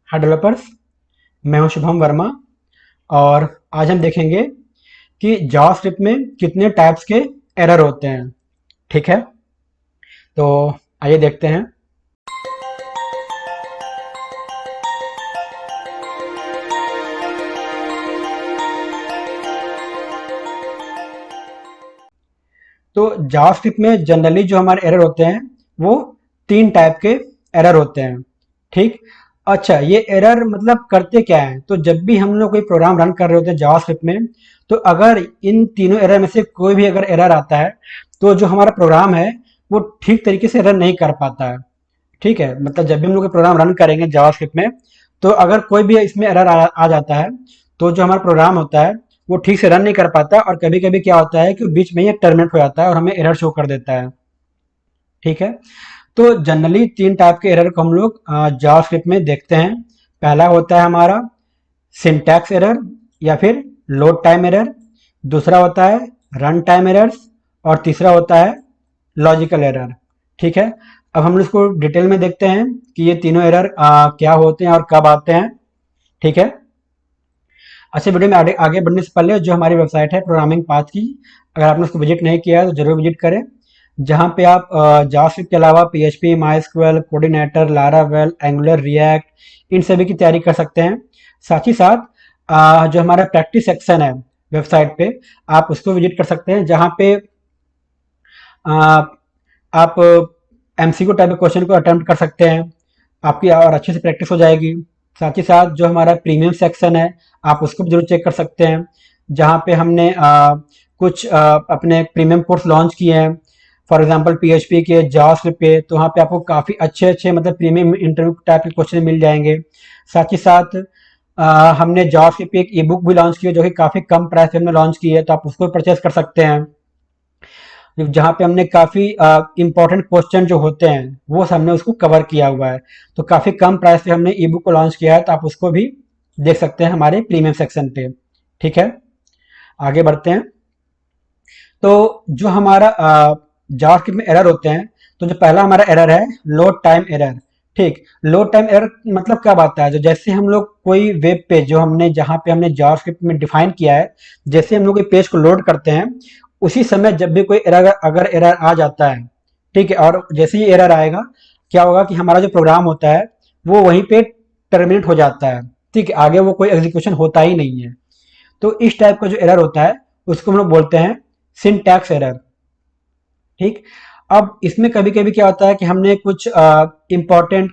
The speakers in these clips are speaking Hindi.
हाय डेवलपर्स। मैं हूं शुभम वर्मा और आज हम देखेंगे कि जावास्क्रिप्ट में कितने टाइप्स के एरर होते हैं। ठीक है, तो आइए देखते हैं। तो जावास्क्रिप्ट में जनरली जो हमारे एरर होते हैं वो तीन टाइप के एरर होते हैं। ठीक, अच्छा, ये एरर मतलब करते क्या है? तो जब भी हम लोग कोई प्रोग्राम रन कर रहे होते हैं जावास्क्रिप्ट में, तो अगर इन तीनों एरर में से कोई भी अगर एरर आता है तो जो हमारा प्रोग्राम है वो ठीक तरीके से रन नहीं कर पाता है। ठीक है, मतलब जब भी हम लोग कोई प्रोग्राम रन करेंगे जावास्क्रिप्ट में, तो अगर कोई भी इसमें एरर आ जाता है तो जो हमारा प्रोग्राम होता है वो ठीक से रन नहीं कर पाता, और कभी कभी क्या होता है कि बीच में ये टर्मिनेट हो जाता है और हमें एरर शो कर देता है। ठीक है, तो जनरली तीन टाइप के एरर को हम लोग जावास्क्रिप्ट में देखते हैं। पहला होता है हमारा सिंटैक्स एरर या फिर लोड टाइम एरर, दूसरा होता है रन टाइम एरर्स, और तीसरा होता है लॉजिकल एरर। ठीक है, अब हम इसको डिटेल में देखते हैं कि ये तीनों एरर क्या होते हैं और कब आते हैं। ठीक है, अच्छा, वीडियो में आगे बढ़ने से पहले जो हमारी वेबसाइट है प्रोग्रामिंग पाथ की, अगर आपने उसको विजिट नहीं किया है तो जरूर विजिट करें। जहाँ पे आप जावास्क्रिप्ट के अलावा PHP, MySQL, coordinator, Laravel, Angular, React, इन सभी की तैयारी कर सकते हैं। साथ ही साथ जो हमारा प्रैक्टिस सेक्शन है वेबसाइट पे, आप उसको विजिट कर सकते हैं, जहाँ पे आ, आप एमसीक्यू टाइप के क्वेश्चन को अटेम्प्ट कर सकते हैं, आपकी और अच्छे से प्रैक्टिस हो जाएगी। साथ ही साथ जो हमारा प्रीमियम सेक्शन है आप उसको भी जरूर चेक कर सकते हैं, जहाँ पे हमने कुछ अपने प्रीमियम कोर्स लॉन्च किए हैं। फॉर एग्जांपल पीएचपी के, जावास्क्रिप्ट के, तो वहाँ पे आपको काफ़ी अच्छे अच्छे मतलब प्रीमियम इंटरव्यू टाइप के क्वेश्चन मिल जाएंगे। साथ ही साथ हमने जावास्क्रिप्ट की एक ई बुक भी लॉन्च की है, जो कि काफ़ी कम प्राइस पे हमने लॉन्च की है, तो आप उसको परचेज कर सकते हैं, जहाँ पे हमने काफ़ी इंपॉर्टेंट क्वेश्चन जो होते हैं वो हमने उसको कवर किया हुआ है। तो काफ़ी कम प्राइस पे हमने ई बुक को लॉन्च किया है, तो आप उसको भी देख सकते हैं हमारे प्रीमियम सेक्शन पे। ठीक है, आगे बढ़ते हैं। तो जो हमारा जावास्क्रिप्ट में एरर होते हैं, तो जो पहला हमारा एरर है लोड टाइम एरर। ठीक, लोड टाइम एरर मतलब क्या बात है? जो जैसे हम लोग कोई वेब पेज जो हमने जहाँ पे हमने जावास्क्रिप्ट में डिफाइन किया है, जैसे हम लोग कोई पेज को लोड करते हैं, उसी समय जब भी कोई एरर अगर एरर आ जाता है, ठीक है, और जैसे ही एरर आएगा क्या होगा कि हमारा जो प्रोग्राम होता है वो वहीं पे टर्मिनेट हो जाता है। ठीक है, आगे वो कोई एग्जीक्यूशन होता ही नहीं है। तो इस टाइप का जो एरर होता है उसको हम लोग बोलते हैं सिंटैक्स एरर। ठीक, अब इसमें कभी कभी क्या होता है कि हमने कुछ इंपॉर्टेंट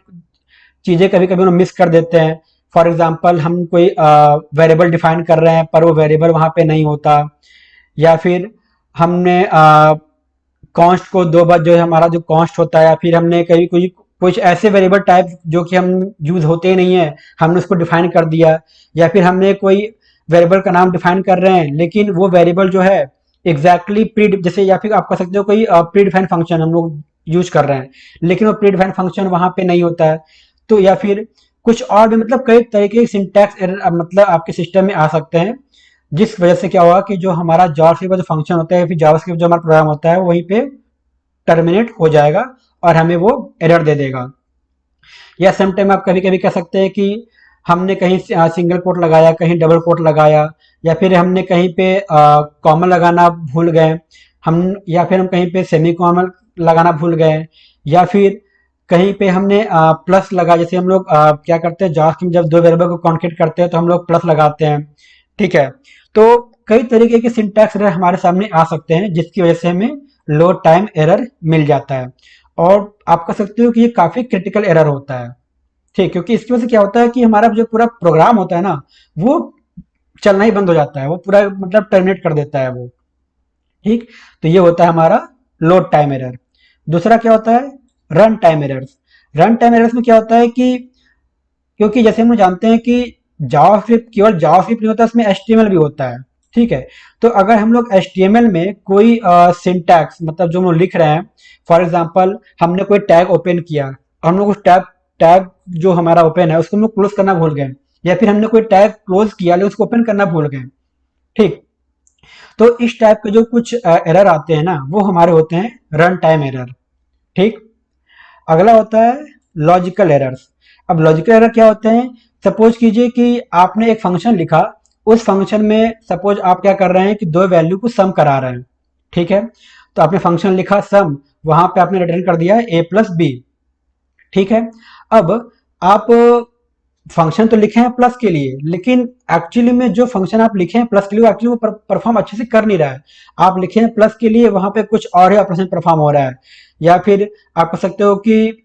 चीज़ें कभी कभी हम मिस कर देते हैं। फॉर एग्जांपल हम कोई वेरिएबल डिफाइन कर रहे हैं पर वो वेरिएबल वहाँ पे नहीं होता, या फिर हमने कॉन्स्ट को दो बार, जो हमारा जो कॉन्स्ट होता है, या फिर हमने कहीं कोई कुछ ऐसे वेरिएबल टाइप जो कि हम यूज होते ही नहीं है हमने उसको डिफाइन कर दिया, या फिर हमने कोई वेरिएबल का नाम डिफाइन कर रहे हैं लेकिन वो वेरिएबल जो है एग्जैक्टली प्री, जैसे या फिर आप कह सकते हो कोई प्री डिफाइन फंक्शन हम लोग यूज कर रहे हैं लेकिन वो प्री डिफाइन फंक्शन वहां पे नहीं होता है। तो या फिर कुछ और भी मतलब कई तरीके के सिंटैक्स एरर मतलब आपके सिस्टम में आ सकते हैं, जिस वजह से क्या हुआ कि जो हमारा जावास्क्रिप्ट का जो फंक्शन होता है, फिर जावास्क्रिप्ट जो हमारा प्रोग्राम होता है वहीं पे टर्मिनेट हो जाएगा और हमें वो एरर दे देगा। या सम टाइम आप कभी कभी कह सकते हैं कि हमने कहीं सिंगल कोट लगाया, कहीं डबल कोट लगाया, या फिर हमने कहीं पे कॉमा लगाना भूल गए, हम या फिर हम कहीं पे सेमी कॉमा लगाना भूल गए, या फिर कहीं पे हमने प्लस लगा, जैसे हम लोग क्या करते हैं जावास्क्रिप्ट में जब दो वेरिएबल को कॉन्केट करते हैं तो हम लोग प्लस लगाते हैं। ठीक है, तो कई तरीके के सिंटैक्स एरर हमारे सामने आ सकते हैं जिसकी वजह से हमें लोड टाइम एरर मिल जाता है, और आप कह सकते हो कि ये काफी क्रिटिकल एरर होता है। ठीक, क्योंकि इसकी वजह से क्या होता है कि हमारा जो पूरा प्रोग्राम होता है ना वो चलना ही बंद हो जाता है, वो पूरा मतलब टर्मिनेट कर देता है वो। ठीक, तो ये होता है हमारा लोड टाइम एरर। दूसरा क्या होता है run time errors. Run time errors में क्या होता है कि क्योंकि जैसे हम लोग जानते हैं कि जावास्क्रिप्ट केवल जावास्क्रिप्ट नहीं होता, इसमें एचटीएमएल भी होता है। ठीक है, तो अगर हम लोग एचटीएमएल में कोई सिंटैक्स मतलब जो हम लोग लिख रहे हैं, फॉर एग्जांपल हमने कोई टैग ओपन किया और हम लोग उस टैग टैग जो हमारा ओपन है उसको हम लोग क्लोज करना भूल गए, या फिर हमने कोई टैग क्लोज किया लेकिन उसको ओपन करना भूल गए। ठीक, तो इस टाइप के जो कुछ एरर आते हैं ना वो हमारे होते हैं रन टाइम एरर। ठीक, अगला होता है लॉजिकल एरर्स। अब लॉजिकल एरर क्या होते हैं? सपोज कीजिए कि आपने एक फंक्शन लिखा, उस फंक्शन में सपोज आप क्या कर रहे हैं कि दो वैल्यू को सम करा रहे हैं, ठीक है। तो आपने फंक्शन लिखा सम, वहां पे आपने रिटर्न कर दिया ए प्लस बी, ठीक है। अब आप फंक्शन तो लिखे हैं प्लस के लिए, लेकिन एक्चुअली में जो फंक्शन आप लिखे हैं प्लस के लिए, एक्चुअली वो परफॉर्म अच्छे से कर नहीं रहा है। आप लिखे हैं प्लस के लिए, वहां पे कुछ और ही ऑपरेशन परफॉर्म हो रहा है। या फिर आप कह सकते हो कि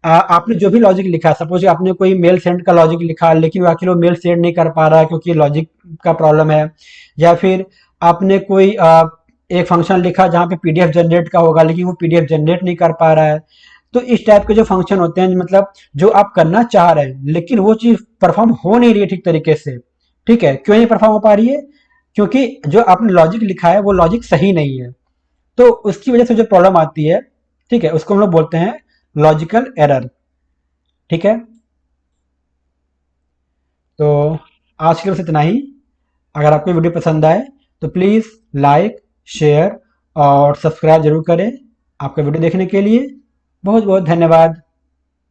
आपने जो भी लॉजिक लिखा, सपोज आपने कोई मेल सेंड का लॉजिक लिखा, लेकिन आखिर वो मेल सेंड नहीं कर पा रहा है क्योंकि लॉजिक का प्रॉब्लम है। या फिर आपने कोई एक फंक्शन लिखा जहाँ पे पीडीएफ जनरेट का होगा, लेकिन वो पीडीएफ जनरेट नहीं कर पा रहा है। तो इस टाइप के जो फंक्शन होते हैं, मतलब जो आप करना चाह रहे हैं लेकिन वो चीज परफॉर्म हो नहीं रही है ठीक तरीके से, ठीक है। क्यों नहीं परफॉर्म हो पा रही है? क्योंकि जो आपने लॉजिक लिखा है वो लॉजिक सही नहीं है। तो उसकी वजह से जो प्रॉब्लम आती है, ठीक है, उसको हम लोग बोलते हैं लॉजिकल एरर, ठीक है। तो आज के लिए बस इतना ही। अगर आपको वीडियो पसंद आए तो प्लीज़ लाइक, शेयर और सब्सक्राइब जरूर करें। आपका वीडियो देखने के लिए बहुत बहुत धन्यवाद।